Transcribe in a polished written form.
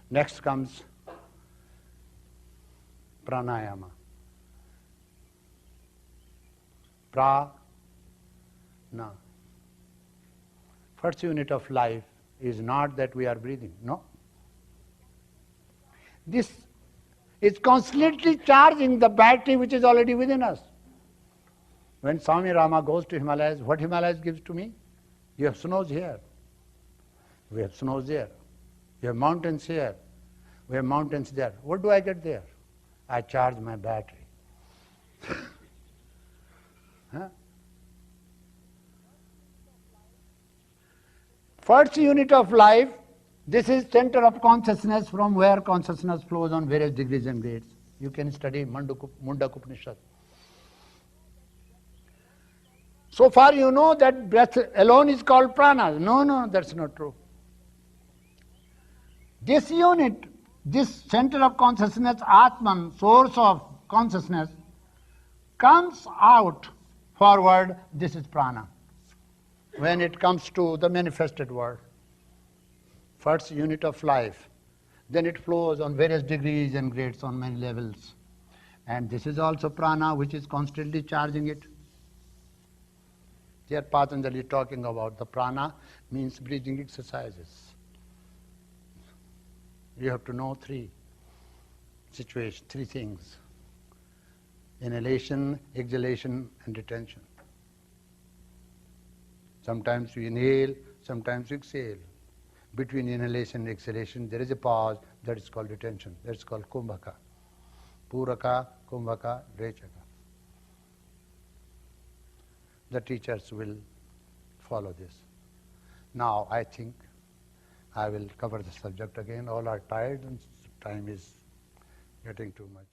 Next comes Pranayama. Prana. First unit of life is not that we are breathing, no. This is constantly charging the battery which is already within us. When Swami Rama goes to Himalayas, what Himalayas gives to me? You have snows here. We have snows there. You have mountains here. We have mountains there. What do I get there? I charge my battery. Huh? First unit of life, this is center of consciousness from where consciousness flows on various degrees and grades. You can study Mundak Upanishad. So far you know that breath alone is called prana. No, that's not true. This unit, this center of consciousness, Atman, source of consciousness, comes out forward, this is prana. When it comes to the manifested world, first unit of life, then it flows on various degrees and grades on many levels. And this is also prana, which is constantly charging it. Here Patanjali is talking about the prana means breathing exercises. You have to know three situations, three things: inhalation, exhalation, and retention. Sometimes you inhale, sometimes you exhale. Between inhalation and exhalation, there is a pause, that is called retention. That is called kumbhaka. Puraka, kumbhaka, rechaka. The teachers will follow this. Now, I think I will cover the subject again. All are tired and time is getting too much.